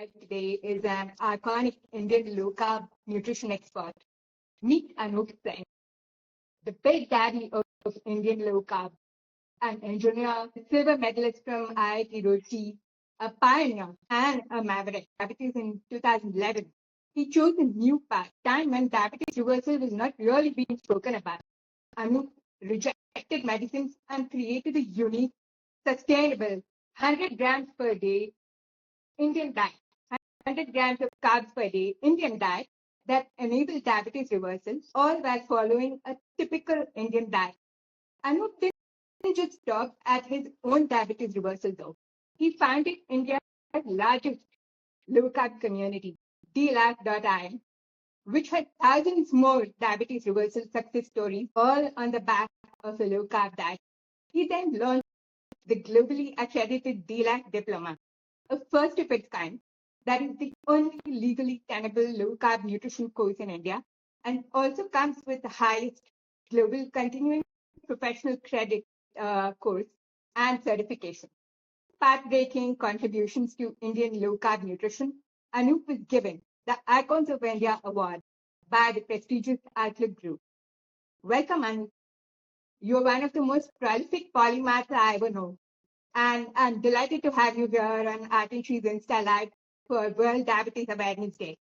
Today is an iconic Indian low-carb nutrition expert. Meet AnupSingh, the big daddy of Indian low-carb, an engineer, silver medalist from IIT Roorkee, a pioneer and a maverick. Diabetes in 2011. He chose a new path, time when diabetes reversal was not really being spoken about. Anup rejected medicines and created a unique, sustainable 100 grams per day Indian diet. 100 grams of carbs per day Indian diet that enables diabetes reversal, all while following a typical Indian diet. Anup didn't just stop at his own diabetes reversal though. He founded India's largest low-carb community, dlaf.in, which had thousands more diabetes reversal success stories, all on the back of a low-carb diet. He then launched the globally accredited DLAC diploma, a first of its kind that is the only legally tenable low-carb nutrition course in India, and also comes with the highest global continuing professional credit course and certification. Path-breaking contributions to Indian low-carb nutrition, Anup was given the Icons of India Award by the prestigious Outlook Group. Welcome, Anup. You're one of the most prolific polymaths I ever know. And I'm delighted to have you here on Aarti's Insta Live for World Diabetes Awareness Day.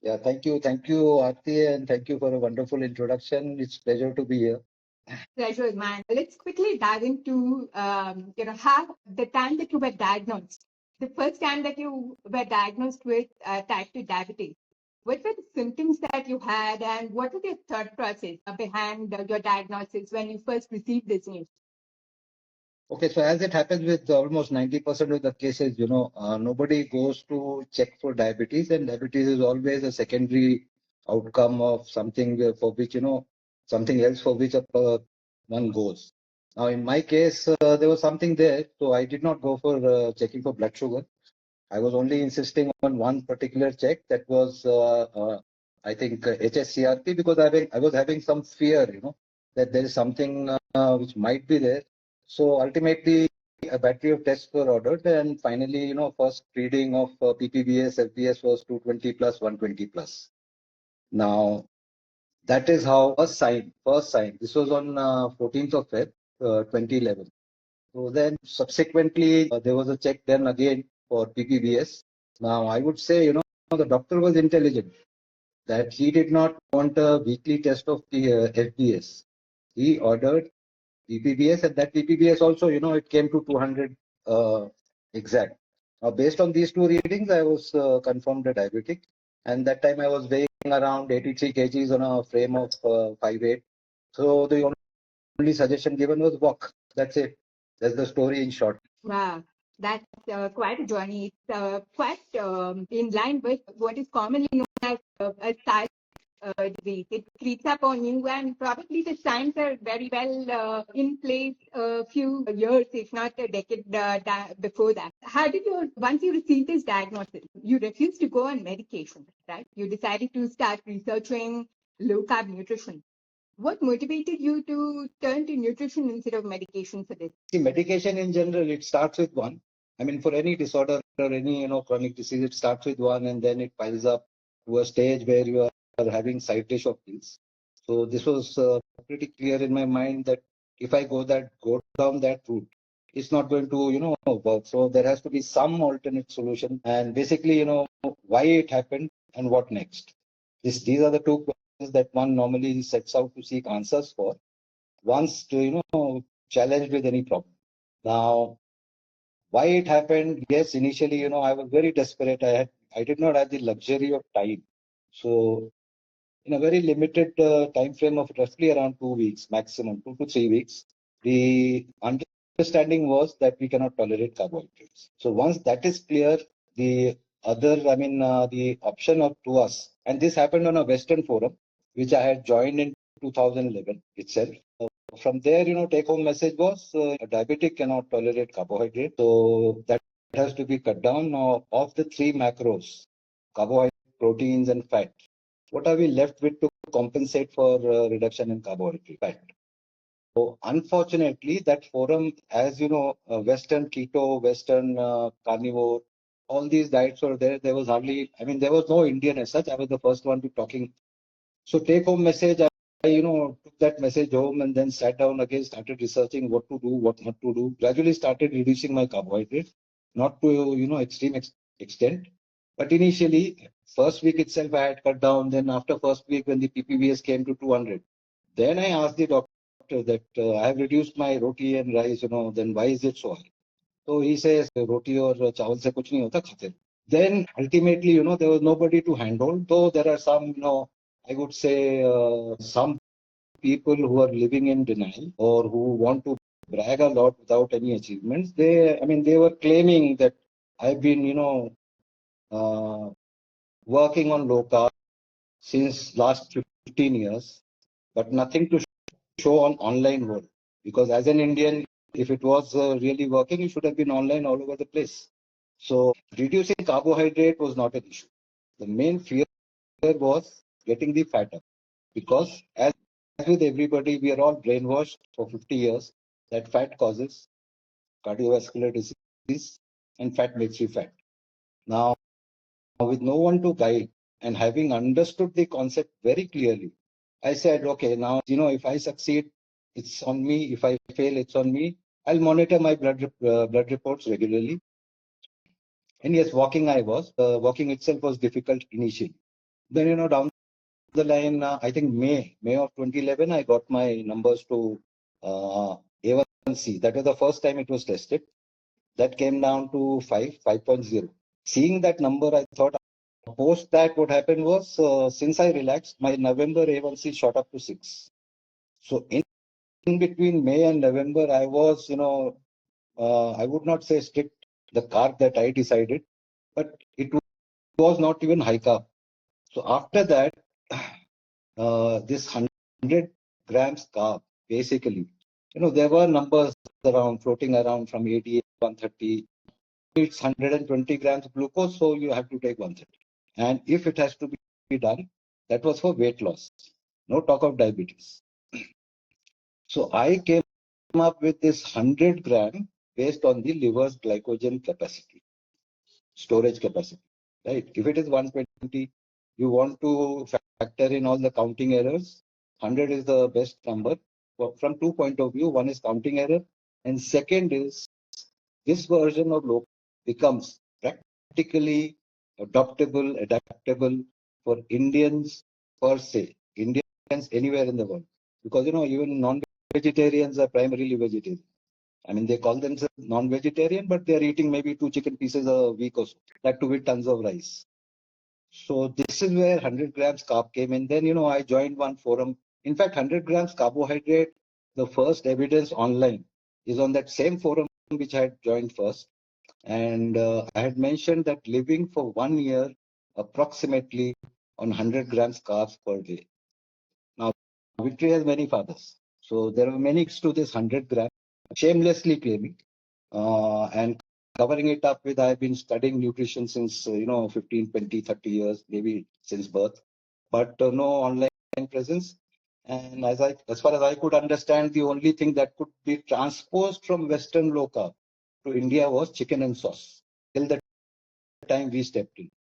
Yeah, thank you, Aarti, and thank you for a wonderful introduction. It's a pleasure to be here. Pleasure is mine. Let's quickly dive into, how the time that you were diagnosed, the first time that you were diagnosed with type 2 diabetes. What were the symptoms that you had, and what was your thought process behind your diagnosis when you first received this news? Okay, so as it happens with almost 90% of the cases, nobody goes to check for diabetes, and diabetes is always a secondary outcome of something for which, something else for which one goes. Now, in my case, there was something there, so I did not go for checking for blood sugar. I was only insisting on one particular check, that was, I think, HSCRP, because I was having some fear, that there is something which might be there. So ultimately, a battery of tests were ordered, and finally, first reading of PPBS, FBS was 220 plus, 120 plus. Now, that is how first sign. This was on 14th of Feb, 2011. So then subsequently, there was a check then again for PPBS. Now, I would say, the doctor was intelligent, that he did not want a weekly test of the FBS. He ordered PPBS, and that PPBS also, it came to 200 exact. Now, based on these two readings, I was confirmed a diabetic, and that time I was weighing around 83 kgs on a frame of 5'8". So the only suggestion given was walk. That's it. That's the story in short. Wow, that's quite a journey. It's quite in line with what is commonly known as a style disease. It creeps up on you, and probably the signs are very well in place a few years, if not a decade before that. How did you, once you received this diagnosis, you refused to go on medication, right? You decided to start researching low-carb nutrition. What motivated you to turn to nutrition instead of medication for this? See, medication in general, it starts with one. I mean, for any disorder or any chronic disease, it starts with one, and then it piles up to a stage where you are having side dish of pills. So this was pretty clear in my mind that if I go down that route, it's not going to work. So there has to be some alternate solution, and basically why it happened and what next. These are the two questions that one normally sets out to seek answers for once to challenged with any problem. Now, why it happened? Yes, initially, I was very desperate. I did not have the luxury of time. So, in a very limited time frame of roughly around 2 weeks, maximum 2 to 3 weeks, the understanding was that we cannot tolerate carbohydrates. So once that is clear, the option to us, and this happened on a Western forum, which I had joined in 2011 itself. From there, take home message was a diabetic cannot tolerate carbohydrate. So that has to be cut down. Now, of the three macros, carbohydrate, proteins, and fat, what are we left with to compensate for reduction in carbohydrate fat? So unfortunately, that forum, as Western keto, Western carnivore, all these diets were there. There was hardly, I mean, there was no Indian as such. I was the first one to talking. So take home message, I took that message home and then sat down again, started researching what to do, what not to do. Gradually started reducing my carbohydrates, not to, extreme extent. But initially, first week itself, I had cut down. Then after first week, when the PPVS came to 200, then I asked the doctor that I have reduced my roti and rice, then why is it so high? So he says, roti or chawal se kuch nahi hota, khate. Then ultimately, there was nobody to handhold, though there are some, I would say, some people who are living in denial or who want to brag a lot without any achievements. They were claiming that I've been, uh, working on low carb since last 15 years, but nothing to show on online world. Because as an Indian, if it was really working, it should have been online all over the place. So reducing carbohydrate was not an issue. The main fear was getting the fat up, because as with everybody, we are all brainwashed for 50 years that fat causes cardiovascular disease and fat makes you fat. Now, with no one to guide and having understood the concept very clearly, I said, okay, now, if I succeed, it's on me. If I fail, it's on me. I'll monitor my blood reports regularly. And yes, walking walking itself was difficult initially. Then, down the line, I think May of 2011, I got my numbers to A1C. That was the first time it was tested. That came down to 5.0. Seeing that number, I thought, post that, what happened was, since I relaxed, my November A1C shot up to 6. So in between May and November, I was, I would not say strict, the carb that I decided, but it was not even high carb. So after that, this 100 grams carb, basically, there were numbers floating around from 88, 130. It's 120 grams glucose, so you have to take 130. And if it has to be done, that was for weight loss. No talk of diabetes. So I came up with this 100 gram based on the liver's glycogen capacity, storage capacity, right? If it is 120, you want to factor in all the counting errors. 100 is the best number. From 2 point of view, one is counting error, and second is this version of low becomes practically adaptable for Indians per se, Indians anywhere in the world. Because, even non-vegetarians are primarily vegetarian. I mean, they call themselves non-vegetarian, but they're eating maybe 2 chicken pieces a week or so, that too with tons of rice. So this is where 100 grams carb came in. Then, I joined one forum. In fact, 100 grams carbohydrate, the first evidence online is on that same forum which I had joined first. And I had mentioned that living for 1 year approximately on 100 grams carbs per day. Now, victory has many fathers. So there are many to this 100 grams, shamelessly claiming and covering it up with I've been studying nutrition since 15, 20, 30 years, maybe since birth, but no online presence. And as far as I could understand, the only thing that could be transposed from Western low carb to India was chicken and sauce till the time we stepped in.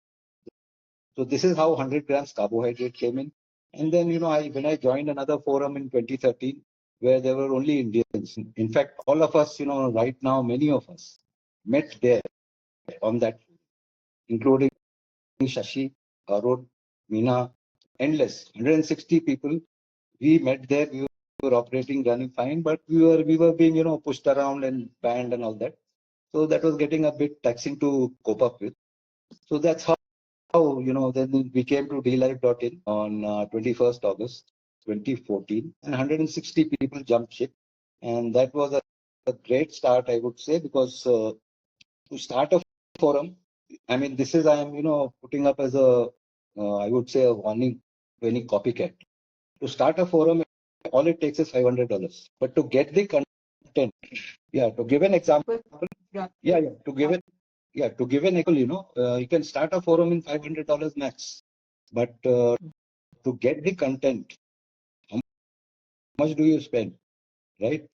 So this is how 100 grams carbohydrate came in. And then, when I joined another forum in 2013, where there were only Indians. In fact, all of us, right now, many of us met there on that, including Shashi, Arun, Meena, endless, 160 people. We met there. We were operating, running fine, but we were being, pushed around and banned and all that. So that was getting a bit taxing to cope up with. So that's how, then we came to dlife.in on 21st August 2014, and 160 people jumped ship. And that was a great start, I would say, because to start a forum, I mean, this is, I am, putting up as I would say, a warning to any copycat. To start a forum, all it takes is $500. But to get the content, to give an example, to give an example, you can start a forum in $500 max. But to get the content, how much do you spend, right?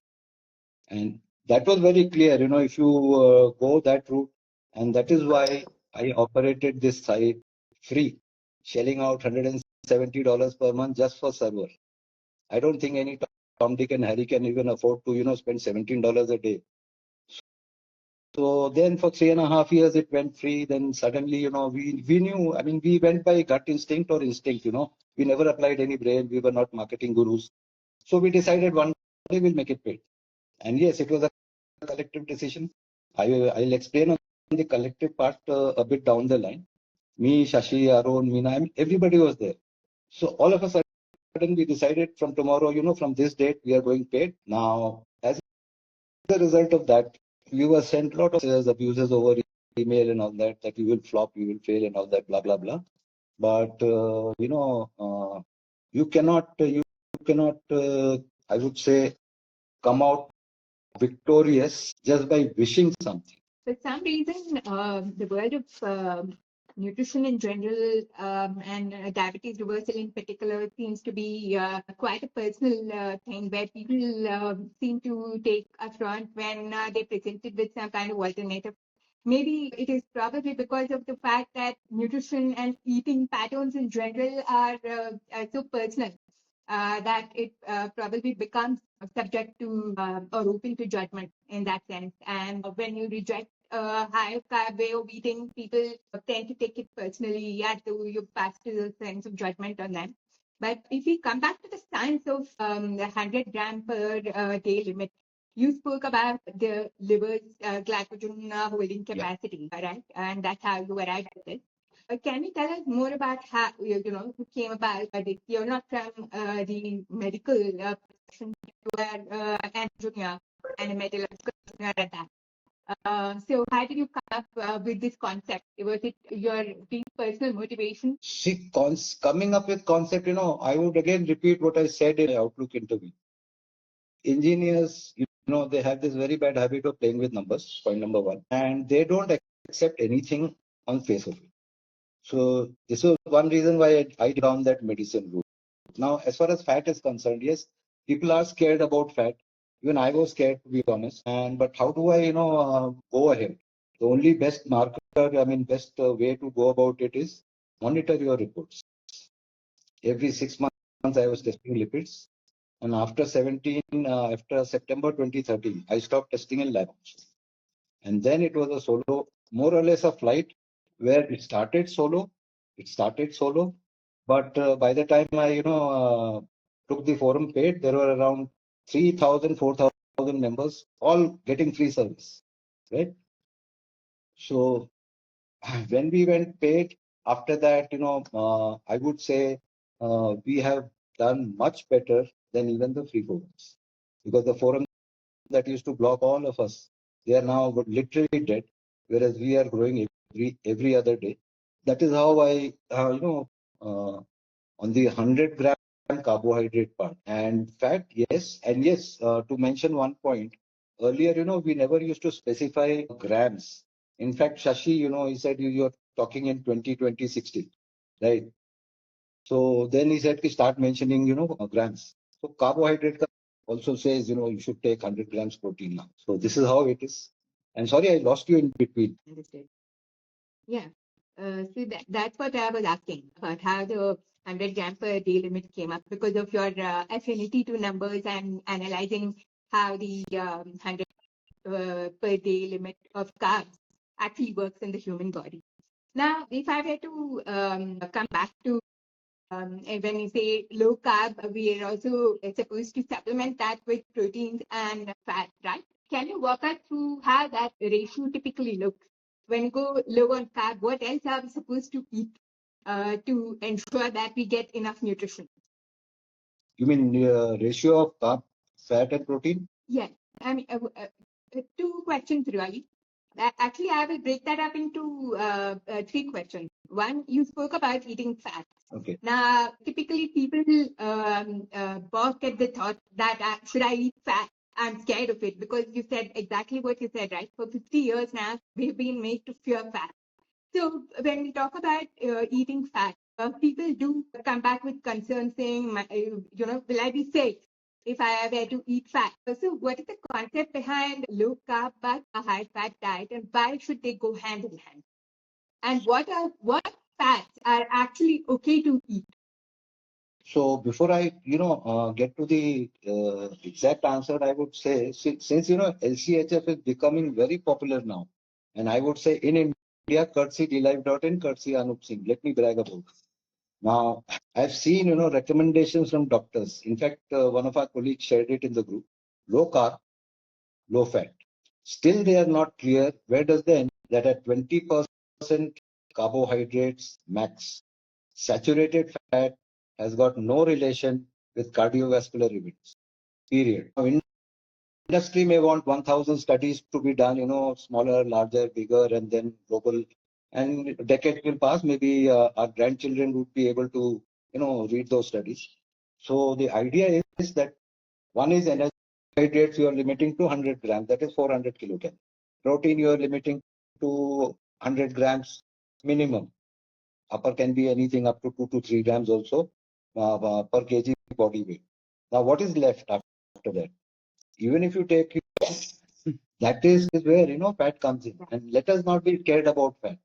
And that was very clear, if you go that route. And that is why I operated this site free, shelling out $170 per month just for server. I don't think any Tom, Dick, and Harry can even afford to, spend $17 a day. So then for 3.5 years it went free. Then suddenly, we knew. I mean, we went by gut instinct or instinct. We never applied any brain. We were not marketing gurus. So we decided one day we'll make it paid. And yes, it was a collective decision. I'll explain on the collective part a bit down the line. Me, Shashi, Arun, Meena, I mean, everybody was there. So all of a sudden we decided from tomorrow, from this date, we are going paid. Now, as a result of that, we were sent a lot of abuses over email and all that you will flop, you will fail and all that, blah, blah, blah. But, you cannot, I would say, come out victorious just by wishing something. For some reason, the world of nutrition in general and diabetes reversal in particular seems to be quite a personal thing where people seem to take affront when they're presented with some kind of alternative. Maybe it is probably because of the fact that nutrition and eating patterns in general are so personal. That it probably becomes subject to or open to judgment in that sense. And when you reject a high carb way of eating, people tend to take it personally as though you pass to a sense of judgment on them. But if we come back to the science of the 100 gram per day limit, you spoke about the liver's glycogen holding capacity, right? And that's how you arrived at it. Can you tell us more about how you came about this? You're not from the medical profession, you are an engineer and a metallurgical engineer at that. So how did you come up with this concept? Was it your deep personal motivation? See, coming up with concept, I would again repeat what I said in the Outlook interview. Engineers, they have this very bad habit of playing with numbers, point number one, and they don't accept anything on face of it. So this was one reason why I found that medicine route. Now, as far as fat is concerned, yes, people are scared about fat. Even I was scared, to be honest. But how do I, go ahead? The only best marker, best way to go about it is monitor your reports. Every 6 months, I was testing lipids. And after September 2013, I stopped testing in lab. And then it was a solo, more or less a flight where it started solo. But by the time I, took the forum paid, there were around 3,000, 4,000 members, all getting free service, right? So when we went paid, after that, I would say we have done much better than even the free forums, because the forums that used to block all of us, they are now literally dead, whereas we are growing every other day. That is how I, on the 100 gram carbohydrate part and fat, yes. And yes, to mention one point, earlier, we never used to specify grams. In fact, Shashi, he said you're talking in 2016, right? So then he said, start mentioning, grams. So carbohydrate also says, you should take 100 grams protein now. So this is how it is. And sorry, I lost you in between. Understood. Yeah. So that's what I was asking about how the 100 gram per day limit came up because of your affinity to numbers and analyzing how the 100 per day limit of carbs actually works in the human body. Now, if I were to come back to when you say low carb, we are also supposed to supplement that with proteins and fat, right? Can you walk us through how that ratio typically looks? When you go low on carb, what else are we supposed to eat to ensure that we get enough nutrition? You mean ratio of carb, fat, and protein? Yes. I mean, two questions really. Actually, I will break that up into three questions. One, you spoke about eating fat. Okay. Now, typically people balk at the thought that should I eat fat? I'm scared of it because you said exactly what you said, right? For 50 years now, we've been made to fear fat. So when we talk about eating fat, people do come back with concerns saying, will I be safe if I were to eat fat? So what is the concept behind low carb but a high fat diet and why should they go hand in hand? And what fats are actually okay to eat? So before I, get to the exact answer, I would say since LCHF is becoming very popular now, and I would say in India, courtesy DLive.in, courtesy AnupSingh. Let me brag about it. Now, I've seen recommendations from doctors. In fact, one of our colleagues shared it in the group: low carb, low fat. Still, they are not clear where does they end that at 20% carbohydrates max. Saturated fat has got no relation with cardiovascular events. Period. Now, industry may want 1,000 studies to be done, smaller, larger, bigger, and then global. And decades will pass. Maybe our grandchildren would be able to, read those studies. So the idea is that one is energy carbohydrates you are limiting to 100 grams, that is 400 kilocalories. Protein you are limiting to 100 grams minimum. Upper can be anything up to 2 to 3 grams also per kg body weight. Now, what is left after that? Even if you take that is where fat comes in, and let us not be scared about fat.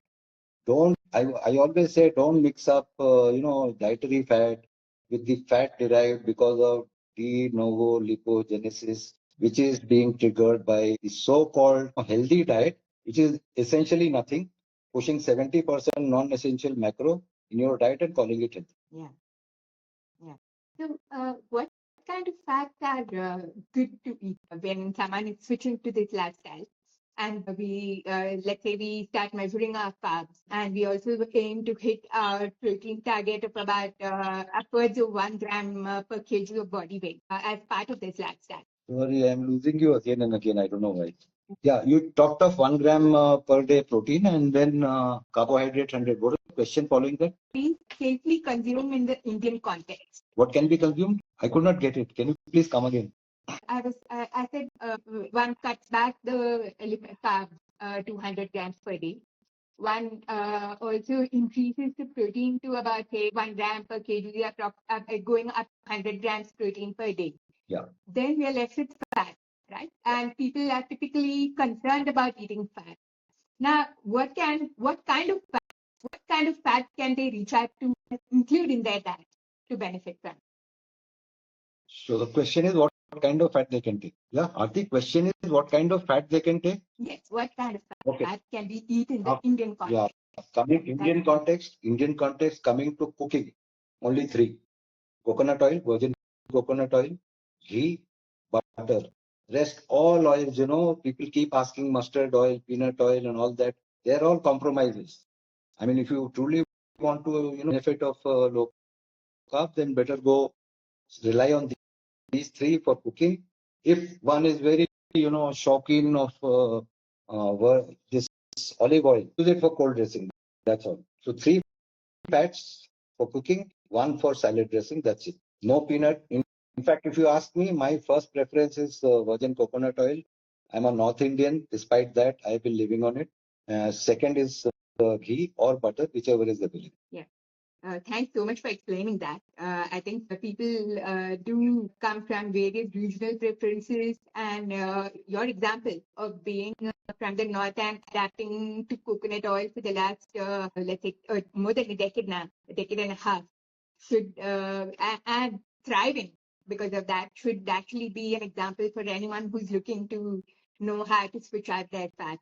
I always say don't mix up dietary fat with the fat derived because of de novo lipogenesis, which is being triggered by the so-called healthy diet, which is essentially nothing, pushing 70% non-essential macro in your diet and calling it healthy. Yeah. So, what kind of fats are good to eat when someone is switching to this lifestyle? And we, let's say we start measuring our carbs, and we also aim to hit our protein target of about upwards of 1 gram per kg of body weight as part of this lifestyle. Sorry, I'm losing you again and again. I don't know why. Yeah, you talked of 1 gram per day protein and then carbohydrate 100. What is the question following that? Please safely consume in the Indian context. What can be consumed? I could not get it. Can you please come again? I said one cuts back the carbs 200 grams per day. One also increases the protein to about say 1 gram per kg, going up 100 grams protein per day. Yeah. Then we are left with fat, right? And people are typically concerned about eating fat. Now, what kind of fat can they reach out to include in their diet to benefit from? So the question is what kind of fat they can take. Yeah, Aarti, question is what kind of fat they can take? Yes, what kind of fat can we eat in the Indian context? Yeah, coming Indian context, coming to cooking, only 3: coconut oil, virgin coconut oil, ghee, butter. Rest all oils, people keep asking mustard oil, peanut oil, and all that. They're all compromises. I mean, if you truly want to, benefit of low carb, then better go rely on these 3 for cooking. If one is very, shocking of this olive oil, use it for cold dressing. That's all. So 3 fats for cooking, 1 for salad dressing. That's it. No peanut. In fact, if you ask me, my first preference is virgin coconut oil. I'm a North Indian. Despite that, I've been living on it. Second is ghee or butter, whichever is available. Yeah. Thanks so much for explaining that. I think the people do come from various regional preferences, and your example of being from the north and adapting to coconut oil for the last, let's say, more than a decade now, a decade and a half, should and thriving because of that should actually be an example for anyone who's looking to know how to switch out their fat.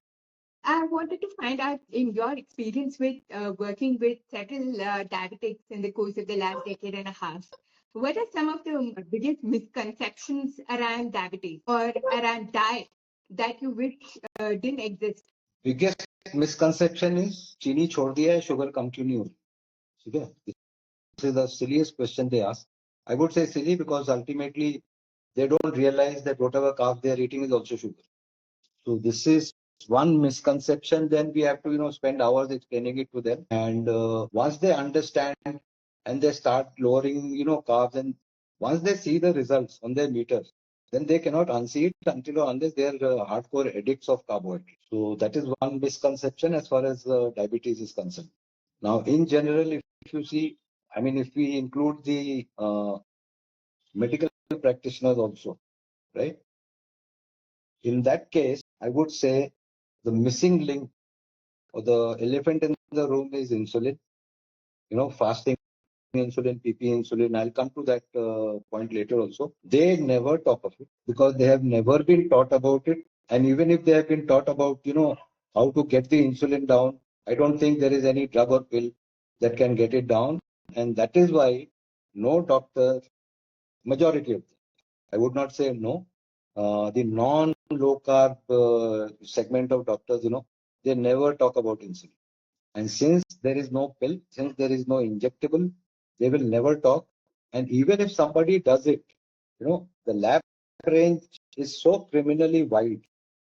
I wanted to find out, in your experience with working with several diabetics in the course of the last decade and a half, what are some of the biggest misconceptions around diabetes or around diet that you wish didn't exist? Biggest misconception is चीनी छोड़ दिया है, sugar continue. Okay? This is the silliest question they ask. I would say silly because ultimately they don't realize that whatever carb they are eating is also sugar. So this is one misconception. Then we have to spend hours explaining it to them. And once they understand and they start lowering carbs, and once they see the results on their meters, then they cannot unsee it until or unless they are hardcore addicts of carbohydrates. So that is one misconception as far as diabetes is concerned. Now, in general, if you see, I mean, if we include the medical practitioners also, right? In that case, I would say the missing link or the elephant in the room is insulin, fasting insulin, PP insulin. I'll come to that point later also. They never talk of it because they have never been taught about it. And even if they have been taught about, how to get the insulin down, I don't think there is any drug or pill that can get it down. And that is why no doctor, majority of them, I would not say no, the non-low carb segment of doctors, they never talk about insulin. And since there is no pill, since there is no injectable, they will never talk. And even if somebody does it, the lab range is so criminally wide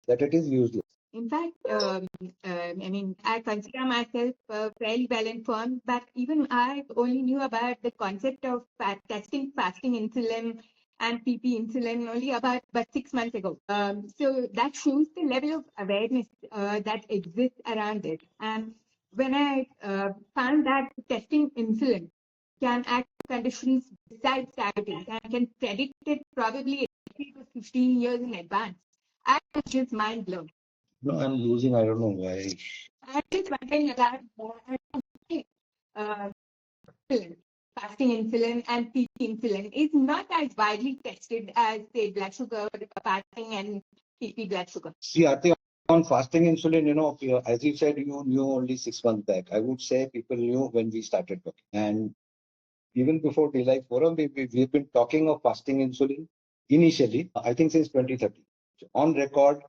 that it is useless. In fact, I consider myself fairly well informed, but even I only knew about the concept of testing fasting insulin and PP insulin only about 6 months ago. So that shows the level of awareness that exists around it. And when I found that testing insulin can act conditions besides diabetes and can predict it probably 15 years in advance, I was just mind blown. No, I'm losing. I don't know why. I'm just wondering about uh, fasting insulin and peak insulin is not as widely tested as, say, blood sugar, fasting and PP blood sugar. See, Aarti, on fasting insulin, as you said, you knew only 6 months back. I would say people knew when we started talking. And even before Daylight Forum, we've been talking of fasting insulin initially, I think since 2013. So on record,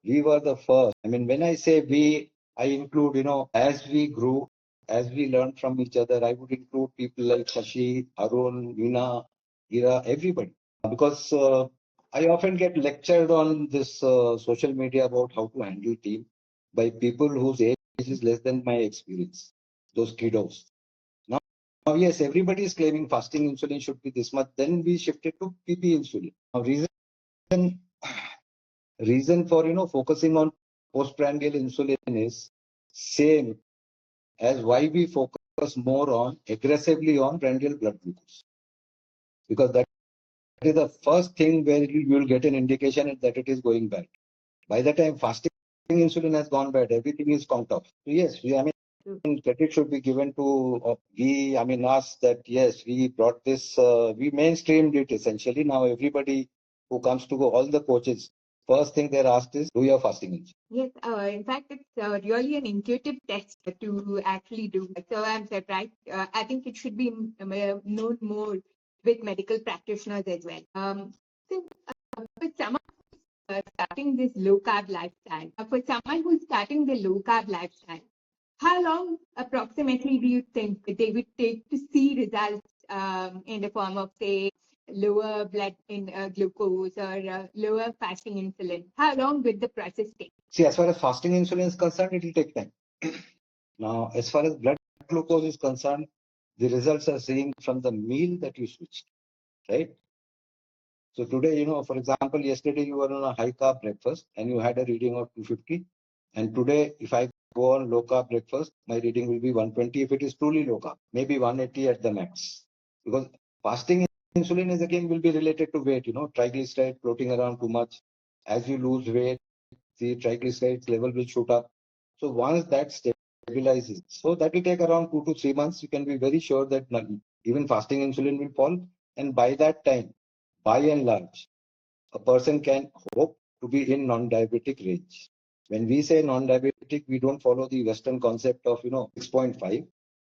we were the first. I mean, when I say we, I include, as we grew, as we learned from each other, I would include people like Shashi, Arun, Meena, Ira, everybody. Because I often get lectured on this social media about how to handle team by people whose age is less than my experience, those kiddos. Now, yes, everybody is claiming fasting insulin should be this much. Then we shifted to PP insulin. Now, reason for focusing on postprandial insulin is same as why we focus more on aggressively on prandial blood glucose, because that is the first thing where you will get an indication that it is going bad. By the time fasting insulin has gone bad, everything is count off. So yes, credit should be given to us that yes, we brought this, we mainstreamed it essentially. Now everybody who comes to go, all the coaches, first thing they're asked is, do your fasting insulin. Yes, in fact, it's really an intuitive test to actually do. So I'm surprised. I think it should be known more with medical practitioners as well. So for someone starting this low carb lifestyle, how long approximately do you think they would take to see results in the form of, say, lower blood in glucose or lower fasting insulin? How long would the process take? See, as far as fasting insulin is concerned, it will take time. Now, as far as blood glucose is concerned, the results are seen from the meal that you switched, right? So today, for example, yesterday you were on a high carb breakfast and you had a reading of 250. And today, if I go on low carb breakfast, my reading will be 120 if it is truly low carb, maybe 180 at the max. Because fasting insulin is again will be related to weight, triglyceride floating around too much. As you lose weight, the triglycerides level will shoot up. So once that stabilizes, so that will take around 2 to 3 months. You can be very sure that even fasting insulin will fall. And by that time, by and large, a person can hope to be in non-diabetic range. When we say non-diabetic, we don't follow the Western concept of 6.5.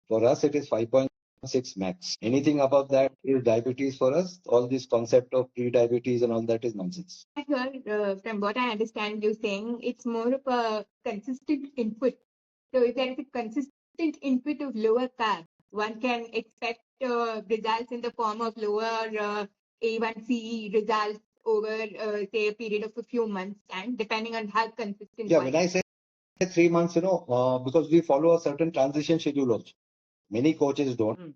For us, it is 5.6 max. Anything above that is diabetes for us. All this concept of pre-diabetes and all that is nonsense. I heard, from what I understand you saying, it's more of a consistent input. So if there is a consistent input of lower carb, one can expect results in the form of lower A1C results over, say, a period of a few months time, depending on how consistent. Yeah, when I say 3 months, because we follow a certain transition schedule also. Many coaches don't.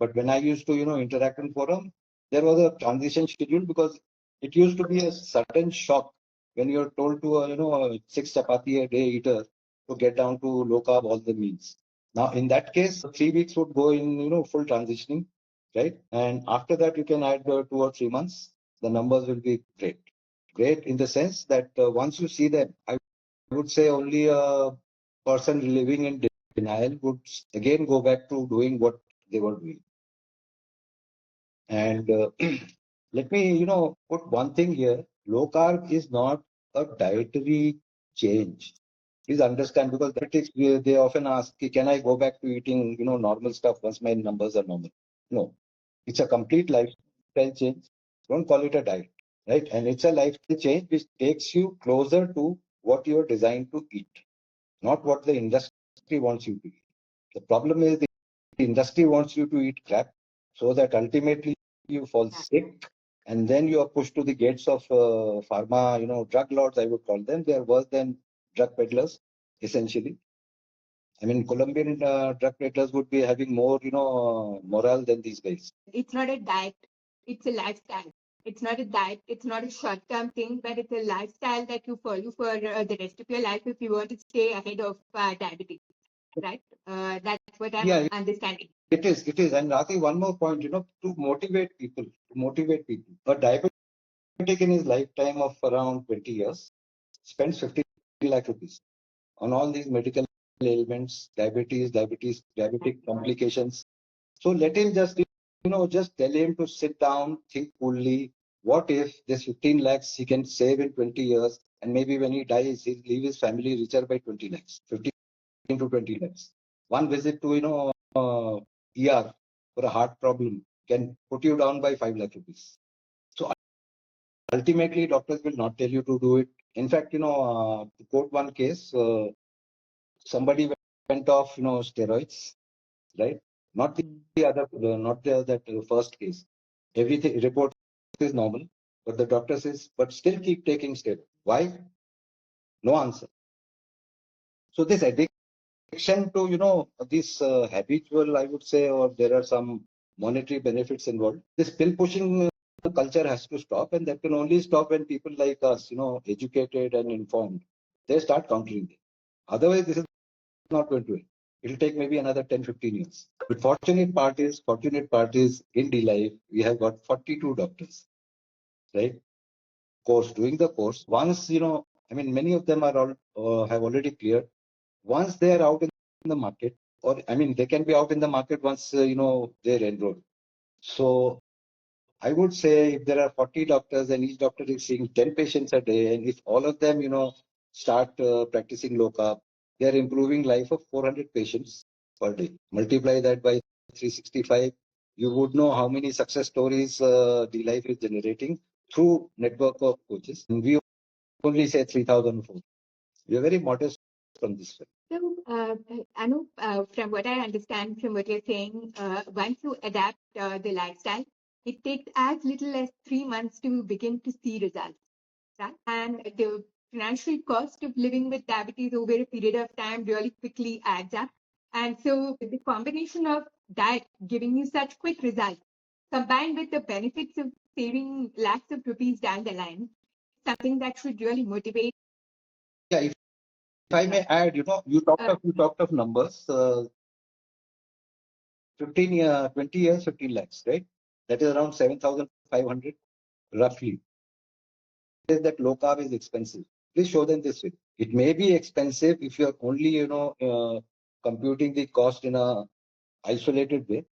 But when I used to, interact in forum, there was a transition schedule because it used to be a sudden shock when you're told to, a 6 chapati a day eater to get down to low carb all the meals. Now, in that case, 3 weeks would go in, full transitioning, right? And after that, you can add 2 or 3 months. The numbers will be great. Great in the sense that once you see them, I would say only person living in denial would again go back to doing what they were doing. And let me, put one thing here. Low carb is not a dietary change. Please understand, because diabetics, they often ask, can I go back to eating, normal stuff once my numbers are normal? No, it's a complete lifestyle change. Don't call it a diet, right? And it's a lifestyle change which takes you closer to what you're designed to eat, not what the industry wants you to eat. The problem is the industry wants you to eat crap so that ultimately you fall sick, and then you are pushed to the gates of pharma, drug lords, I would call them. They are worse than drug peddlers, essentially. I mean, Colombian drug peddlers would be having more, morale than these guys. It's not a diet, it's a lifestyle. It's not a diet, it's not a short-term thing, but it's a lifestyle that you follow for the rest of your life if you want to stay ahead of diabetes, right? That's what I'm understanding. It is. And Aarti, one more point, to motivate people. A diabetic in his lifetime of around 20 years spends 50 lakh rupees on all these medical ailments, diabetic complications. So let him just tell him to sit down, think coolly. What if this 15 lakhs he can save in 20 years, and maybe when he dies, he'll leave his family richer by 20 lakhs, 15 to 20 lakhs. One visit to, ER for a heart problem can put you down by 5 lakh rupees. So ultimately, doctors will not tell you to do it. In fact, to quote one case, somebody went off, steroids, right? Not the other, not that first case. Everything report is normal, but the doctor says, but still keep taking steroids. Why? No answer. So this addiction to, this habitual, I would say, or there are some monetary benefits involved. This pill pushing culture has to stop, and that can only stop when people like us, educated and informed, they start countering it. Otherwise, this is not going to end. It'll take maybe another 10, 15 years. But fortunate part is in D-Life, we have got 42 doctors, right? Doing the course. Once, many of them are all have already cleared. Once they are out in the market, or they can be out in the market once, they're enrolled. So I would say if there are 40 doctors and each doctor is seeing 10 patients a day, and if all of them, start practicing low carb, they are improving life of 400 patients per day. Multiply that by 365, you would know how many success stories D-Life is generating through network of coaches. And we only say 3,004. We are very modest from this way. So, Anup, from what I understand from what you're saying, once you adapt the lifestyle, it takes as little as 3 months to begin to see results, right? And the financial cost of living with diabetes over a period of time really quickly adds up. And so the combination of diet giving you such quick results, combined with the benefits of saving lakhs of rupees down the line, something that should really motivate. Yeah, if I may add, you talked of numbers. 20 years, 15 lakhs, right? That is around 7,500 roughly. That low carb is expensive. Please show them this way. It may be expensive if you're only, computing the cost in a isolated way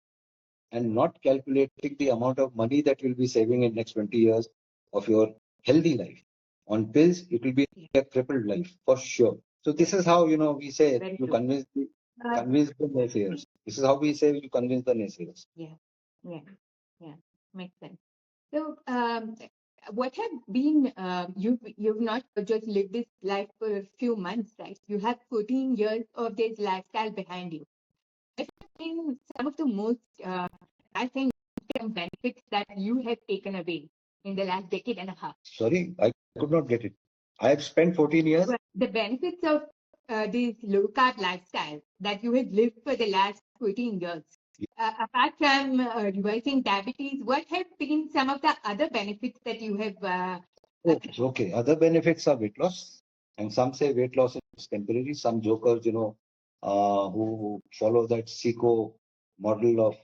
and not calculating the amount of money that you'll be saving in next 20 years of your healthy life. On pills, it will be a crippled life for sure. So this is how, we say you convince the naysayers. This is how we say you convince the naysayers. Yeah, makes sense. So, what have been you've not just lived this life for a few months, right? You have 14 years of this lifestyle behind you. What have been some of the most, I think, benefits that you have taken away in the last decade and a half? Sorry, I could not get it. I have spent 14 years. Well, the benefits of this low carb lifestyle that you have lived for the last 14 years. Apart from reversing diabetes, what have been some of the other benefits that you have? Okay, other benefits are weight loss, and some say weight loss is temporary. Some jokers, who follow that SICO model of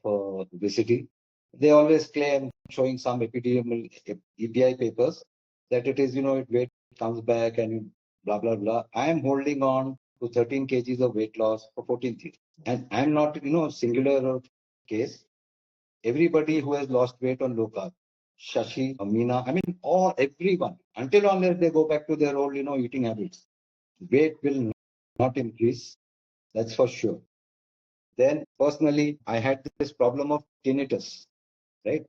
obesity, they always claim, showing some epidemiological EPI papers, that it is, weight comes back and blah blah blah. I am holding on to 13 kgs of weight loss for 14 years. And I'm not, singular case. Everybody who has lost weight on low carb, Shashi, Amina, everyone, until unless they go back to their old, eating habits, weight will not increase. That's for sure. Then personally, I had this problem of tinnitus, right?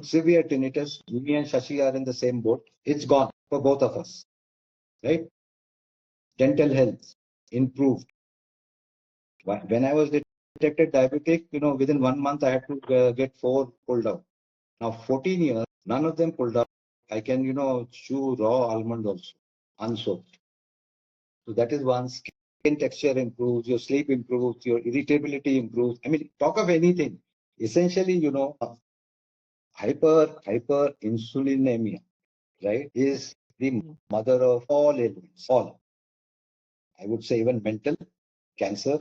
Severe tinnitus. Me and Shashi are in the same boat. It's gone for both of us, right? Dental health improved. When I was detected diabetic, within 1 month I had to get 4 pulled out. Now 14 years, none of them pulled out. I can, chew raw almond also, unsoaked. So that is one. Skin texture improves, your sleep improves, your irritability improves. Talk of anything. Essentially, hyperinsulinemia, right, is the mother of all ailments. All. I would say even mental, cancer,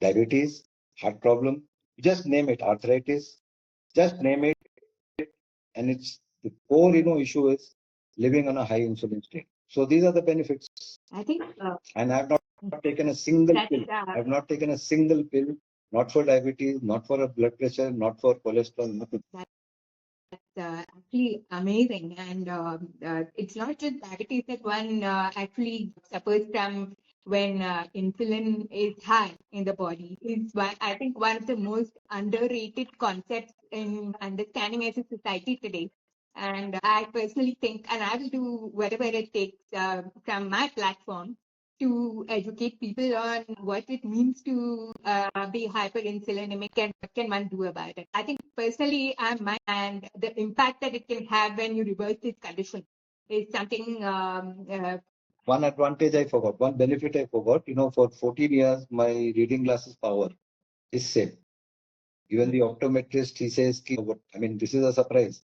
diabetes, heart problem, just name it, arthritis, just name it. And it's the core, issue is living on a high insulin state. So these are the benefits. I think, and I've not taken a single pill. I've not taken a single pill, not for diabetes, not for blood pressure, not for cholesterol, nothing. That's actually amazing. And it's not just diabetes that one actually suffers from when insulin is high in the body. It's I think one of the most underrated concepts in understanding as a society today. And I personally think, and I will do whatever it takes from my platform to educate people on what it means to be hyperinsulinemic and what can one do about it. I think personally, and the impact that it can have when you reverse this condition is something. One advantage I forgot, one benefit I forgot. For 14 years, my reading glasses power is same. Even the optometrist, he says, this is a surprise.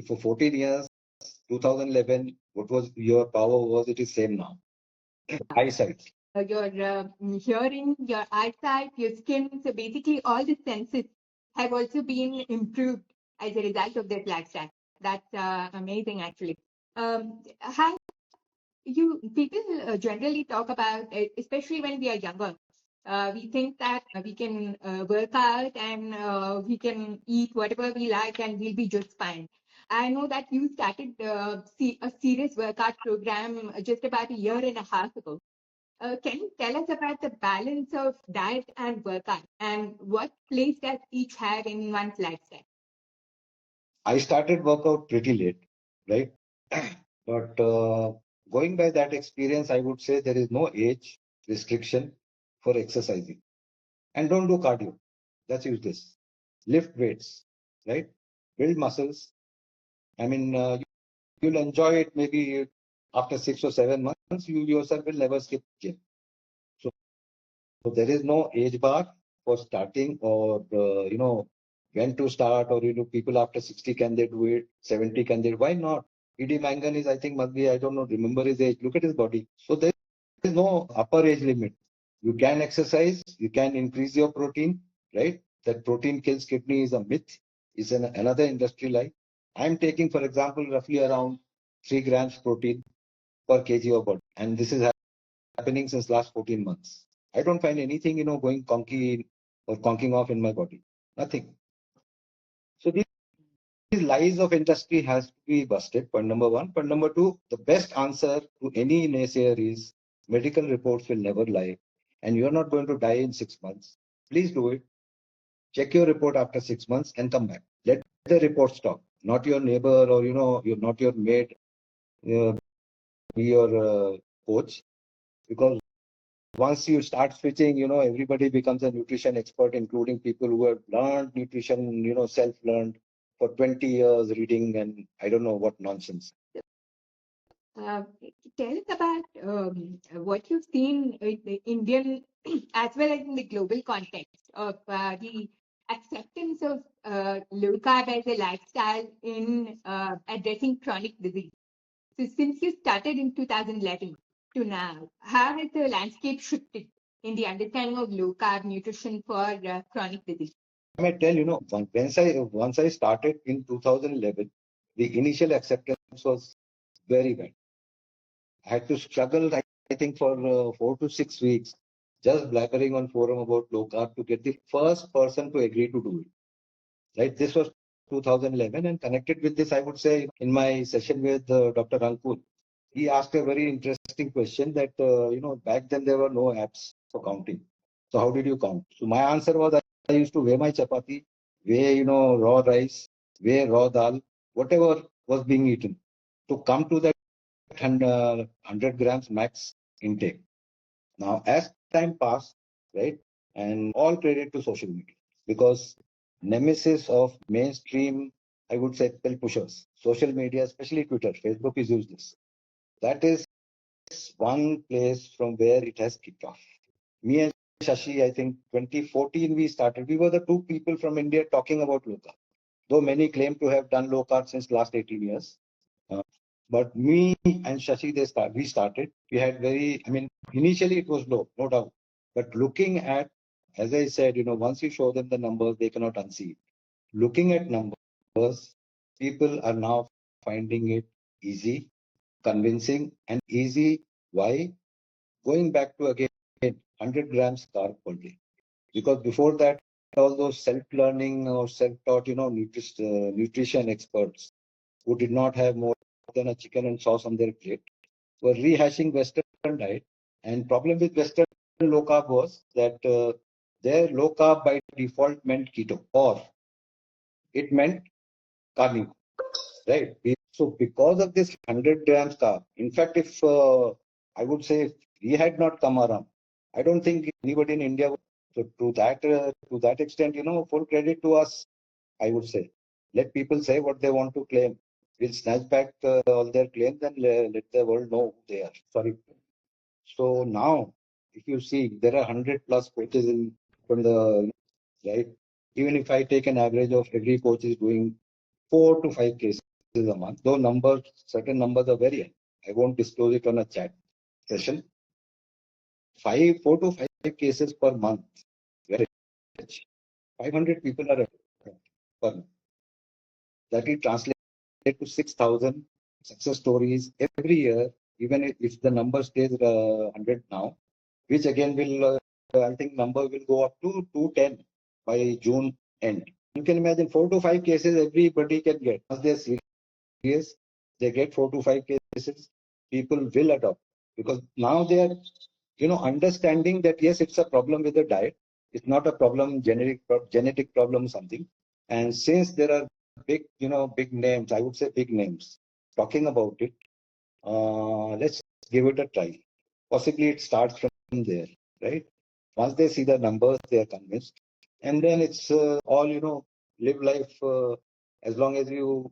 For 14 years, 2011, what was your power was, it is same now. Eyesight. Your hearing, your eyesight, your skin, so basically all the senses have also been improved as a result of this lifestyle. That's amazing, actually. How people generally talk about, especially when we are younger, we think that we can work out and we can eat whatever we like and we'll be just fine. I know that you started a serious workout program just about a year and a half ago. Can you tell us about the balance of diet and workout and what place does each have in one's lifestyle? I started workout pretty late, right? But going by that experience, I would say there is no age restriction for exercising. And don't do cardio. That's useless. Lift weights, right? Build muscles. You'll enjoy it maybe after 6 or 7 months. You yourself will never skip gym. So there is no age bar for starting or, when to start, or, people after 60, can they do it? 70, can they? Why not? E.D. Mangan is, I think, must be, I don't know, remember his age. Look at his body. So there is no upper age limit. You can exercise, you can increase your protein, right? That protein kills kidney is a myth, is another industry lie. I'm taking, for example, roughly around 3 grams protein per kg of body. And this is happening since last 14 months. I don't find anything, going conky or conking off in my body. Nothing. So these lies of industry has to be busted, point number one. Point number two, the best answer to any naysayer is medical reports will never lie. And you're not going to die in 6 months. Please do it. Check your report after 6 months and come back. Let the report talk. Not your neighbor or, you're not your mate, be your coach. Because once you start switching, everybody becomes a nutrition expert, including people who have learned nutrition, self-learned for 20 years reading and I don't know what nonsense. Tell us about what you've seen in the Indian as well as in the global context of the acceptance of low carb as a lifestyle in addressing chronic disease. So since you started in 2011 to now, how has the landscape shifted in the understanding of low carb nutrition for chronic disease? I may tell, once I started in 2011, the initial acceptance was very bad. I had to struggle. think, for 4 to 6 weeks, just blabbering on forum about low carb to get the first person to agree to do it. Right? This was 2011, and connected with this, I would say, in my session with Dr. Ankur, he asked a very interesting question that, back then there were no apps for counting. So how did you count? So my answer was, I used to weigh my chapati, weigh, raw rice, weigh raw dal, whatever was being eaten, to come to that 100 grams max intake. Now, as time passed, right, and all credit to social media, because nemesis of mainstream, I would say, pill pushers, social media, especially Twitter, Facebook is useless. That is one place from where it has kicked off. Me and Shashi, I think 2014 we started. We were the two people from India talking about low carb, though many claim to have done low carb since last 18 years. But me and Shashi, we started. We had initially it was low, no doubt. But looking at, as I said, once you show them the numbers, they cannot unsee it. Looking at numbers, people are now finding it easy, convincing, and easy. Why? Going back to again 100 grams carb per day. Because before that, all those self-learning or self-taught, nutrition experts who did not have more than a chicken and sauce on their plate were rehashing Western diet. And problem with Western low carb was that their low carb by default meant keto, or it meant carnivore, right? So because of this 100 grams carb, in fact, if I would say if he had not come around, I don't think anybody in India would. So to that extent, full credit to us, I would say. Let people say what they want to claim. We'll snatch back all their claims and let the world know who they are. Sorry. So now, if you see, there are 100 plus coaches from the right. Even if I take an average of every coach is doing 4 to 5 cases a month, though certain numbers are very high. I won't disclose it on a chat session. 4 to 5 cases per month. Very rich. 500 people are per month. That will translate to 6,000 success stories every year, even if the number stays 100 now, which again will, I think number will go up to 210 by June end. You can imagine 4 to 5 cases everybody can get. Once they're serious, they get 4 to 5 cases, people will adopt, because now they are, understanding that yes, it's a problem with the diet. It's not a problem, genetic problem, something. And since there are big names, I would say big names, talking about it, let's give it a try. Possibly it starts from there, right? Once they see the numbers, they are convinced. And then it's all, live life as long as you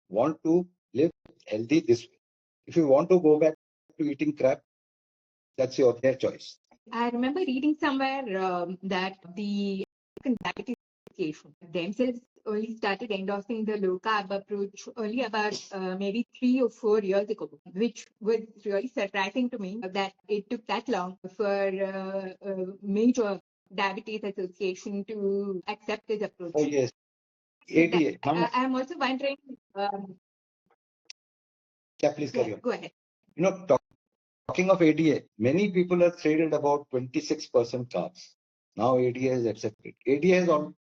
want to live healthy this way. If you want to go back to eating crap, that's their choice. I remember reading somewhere that the Diabetes Association themselves only started endorsing the low carb approach only about maybe 3 or 4 years ago, which was really surprising to me that it took that long for major Diabetes Association to accept this approach. Oh, yes. ADA. I'm also wondering. Yeah, please carry on. Go ahead. Talking of ADA, many people are traded about 26% carbs. Now ADA is accepted. ADA has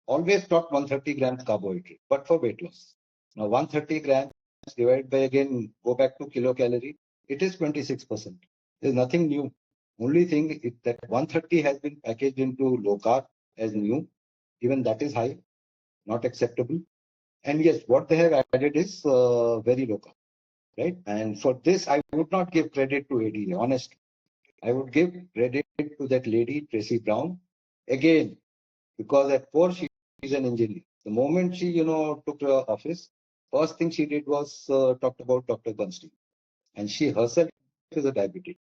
always taught 130 grams carbohydrate, but for weight loss. Now 130 grams divided by, again, go back to kilocalorie, it is 26%. There's nothing new. Only thing is that 130 has been packaged into low carb as new. Even that is high, not acceptable. And yes, what they have added is very low carb. Right? And for this, I would not give credit to ADA, honestly. I would give credit to that lady, Tracy Brown, again, because at core, she is an engineer. The moment she, took her office, first thing she did was talked about Dr. Bernstein. And she herself is a diabetic.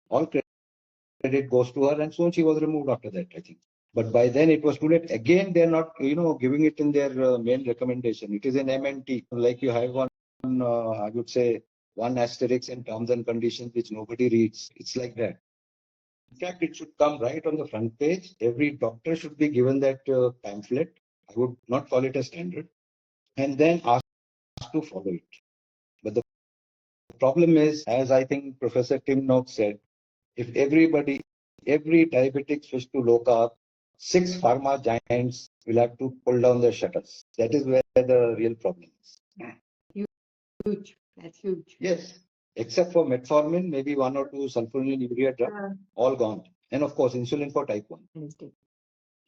All credit goes to her, and soon she was removed after that, I think. But by then it was too late. Again, they're not, giving it in their main recommendation. It is an MNT, like you have one, I would say, one asterisk in terms and conditions which nobody reads. It's like that. In fact, it should come right on the front page. Every doctor should be given that pamphlet. I would not call it a standard. And then asked to follow it. But the problem is, as I think Professor Tim Noakes said, If every diabetic switch to low carb, 6 pharma giants will have to pull down their shutters. That is where the real problem is. Huge. That's huge. Yes. Except for metformin, maybe 1 or 2 sulfonylurea drugs, all gone. And of course, insulin for type 1. Understood.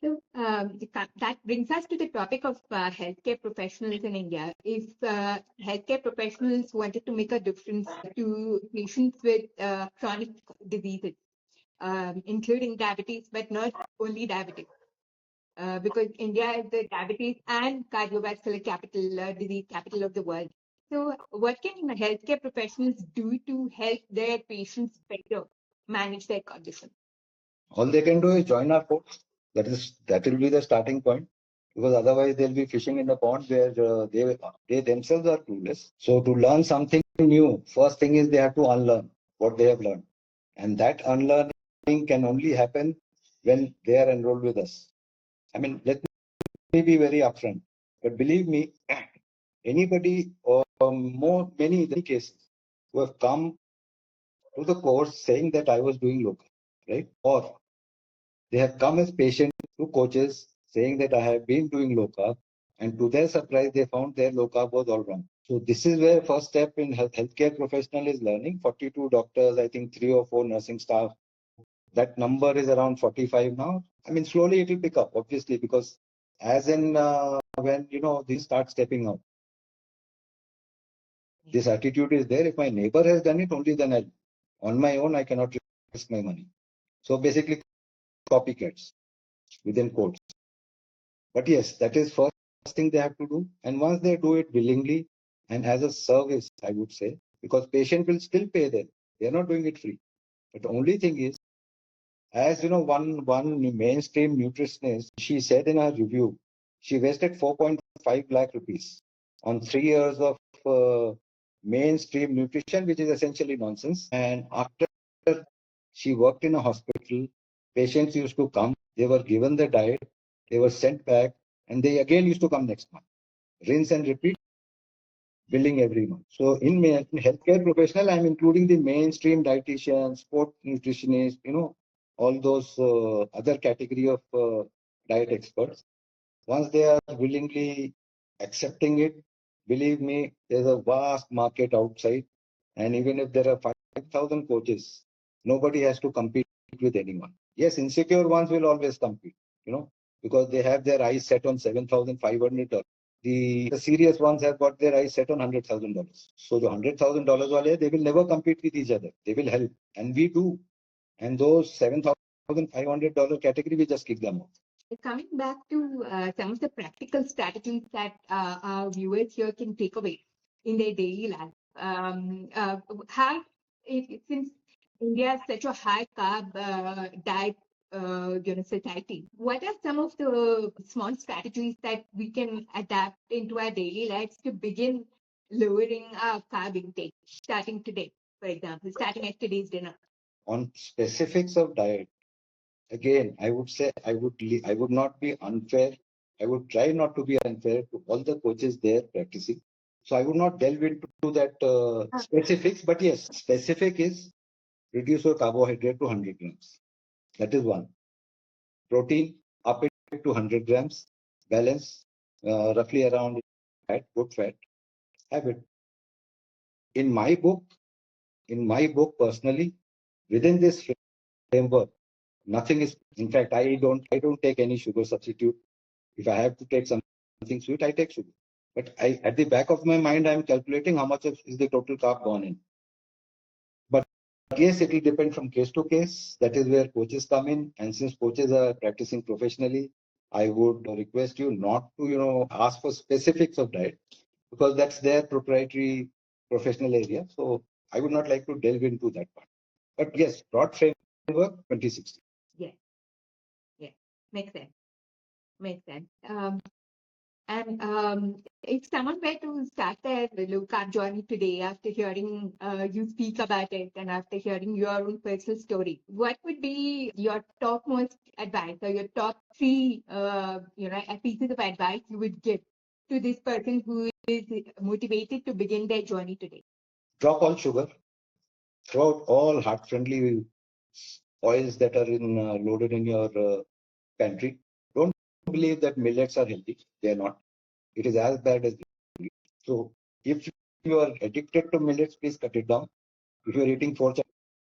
So that brings us to the topic of healthcare professionals in India. If healthcare professionals wanted to make a difference to patients with chronic diseases, including diabetes, but not only diabetes, because India is the diabetes and cardiovascular disease capital of the world. So what can healthcare professionals do to help their patients better manage their condition? All they can do is join our course. That will be the starting point, because otherwise they'll be fishing in the pond where they themselves are clueless. So to learn something new, first thing is they have to unlearn what they have learned, and that unlearning can only happen when they are enrolled with us. I mean, let me be very upfront, but believe me, anybody or many cases who have come to the course saying that I was doing local, right? Or they have come as patients to coaches saying that I have been doing low carb, and to their surprise, they found their low carb was all wrong. So this is where first step in healthcare professional is learning. 42 doctors, I think 3 or 4 nursing staff. That number is around 45 now. I mean, slowly it will pick up, obviously, because as in when these start stepping out, this attitude is there. If my neighbor has done it, only then on my own I cannot risk my money. So basically, copycats within quotes. But yes, that is first thing they have to do. And once they do it willingly and as a service, I would say, because patient will still pay them. They are not doing it free. But the only thing is, as one mainstream nutritionist, she said in her review, she wasted 4.5 lakh rupees on 3 years of mainstream nutrition, which is essentially nonsense. And after she worked in a hospital, patients used to come, they were given the diet, they were sent back, and they again used to come next month. Rinse and repeat, billing every month. So in healthcare professional, I'm including the mainstream dietitians, sport nutritionists, all those other category of diet experts. Once they are willingly accepting it, believe me, there's a vast market outside. And even if there are 5,000 coaches, nobody has to compete with anyone. Yes, insecure ones will always compete, because they have their eyes set on $7,500. The serious ones have got their eyes set on $100,000. So the $100,000 they will never compete with each other. They will help, and we do. And those $7,500 category, we just kick them off. Coming back to some of the practical strategies that our viewers here can take away in their daily life, since India is such a high carb diet society, what are some of the small strategies that we can adapt into our daily lives to begin lowering our carb intake, starting today, for example, starting at today's dinner? On specifics of diet, again, I would say I would not be unfair. I would try not to be unfair to all the coaches there practicing. So I would not delve into that specifics. But yes, specific is reduce your carbohydrate to 100 grams. That is one. Protein, up it to 100 grams. Balance, roughly around fat, good fat. Have it. In my book personally, within this framework, nothing is. In fact, I don't take any sugar substitute. If I have to take something sweet, I take sugar. But at the back of my mind, I'm calculating how much is the total carb gone in. But yes, it will depend from case to case. That is where coaches come in. And since coaches are practicing professionally, I would request you not to, ask for specifics of diet, because that's their proprietary professional area. So I would not like to delve into that part. But yes, broad framework 2060. Yeah. Makes sense. And if someone were to start their low carb journey today after hearing you speak about it and after hearing your own personal story, what would be your topmost advice or your top 3, pieces of advice you would give to this person who is motivated to begin their journey today? Drop all sugar. Throw out all heart-friendly oils that are loaded in your pantry. Don't believe that millets are healthy. They are not. It is as bad as wheat. So if you are addicted to millets, please cut it down. If you are eating 4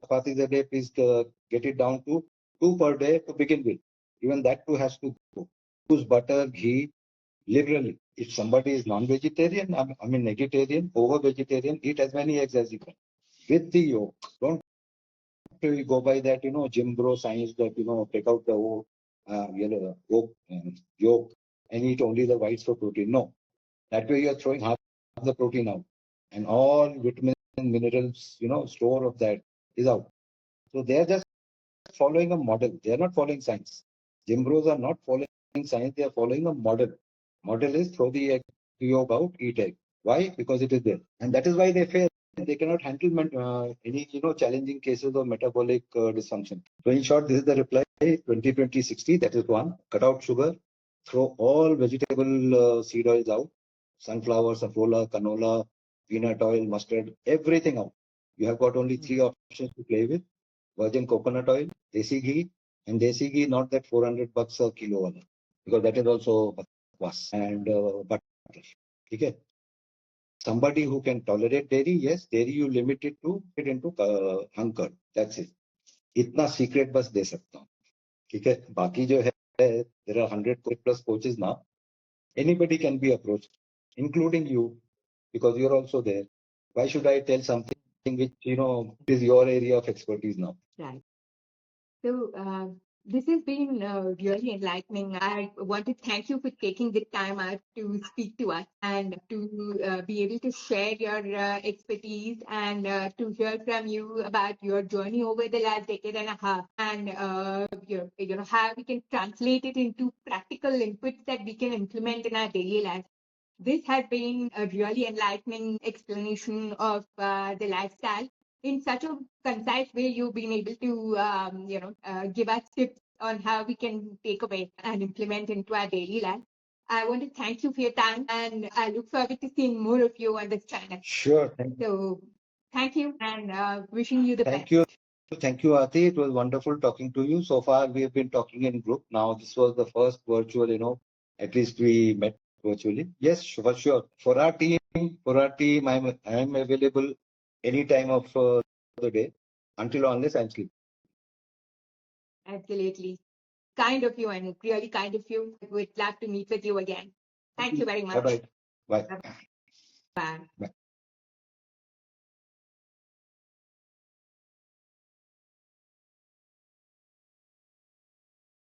chapatis a day, please get it down to 2 per day to begin with. Even that too has to go. Use butter, ghee liberally. If somebody is non-vegetarian, I mean vegetarian, over-vegetarian, eat as many eggs as you can. With the yolk. Don't go by that, gym bro science that, take out the whole, yolk and eat only the whites for protein. No. That way you are throwing half the protein out. And all vitamins and minerals, store of that is out. So they are just following a model. They are not following science. Gym bros are not following science. They are following a model. Model is throw the egg yolk out, eat egg. Why? Because it is there. And that is why they fail. They cannot handle any challenging cases of metabolic dysfunction. So in short, this is the reply. 20-20-60, that is one. Cut out sugar. Throw all vegetable seed oils out. Sunflower, safflower, canola, peanut oil, mustard, everything out. You have got only 3 options to play with. Virgin coconut oil, desi ghee, and desi ghee not that $400 a kilo, because that is also bakwas, and butter. Okay. Somebody who can tolerate dairy, yes, dairy you limit it to get into hunger. That's it. इतना secret बस दे सकता हूँ. ठीक है. बाकी जो है, there are 100+ coaches now. Anybody can be approached, including you, because you're also there. Why should I tell something which is your area of expertise now? Right. So this has been really enlightening. I want to thank you for taking the time out to speak to us and to be able to share your expertise and to hear from you about your journey over the last decade and a half, and how we can translate it into practical inputs that we can implement in our daily life. This has been a really enlightening explanation of the lifestyle. In such a concise way, you've been able to, give us tips on how we can take away and implement into our daily life. I want to thank you for your time, and I look forward to seeing more of you on this channel. Sure. Thank you. So, thank you, and wishing you the best. Thank you. Thank you, Aarti. It was wonderful talking to you. So far, we have been talking in group. Now, this was the first virtual, at least we met virtually. Yes, for sure. For our team, I'm available any time of the day, unless I'm sleeping. Absolutely. Kind of you, and really kind of you. We'd love to meet with you again. Thank you very much. Bye-bye. Bye. Bye. Bye.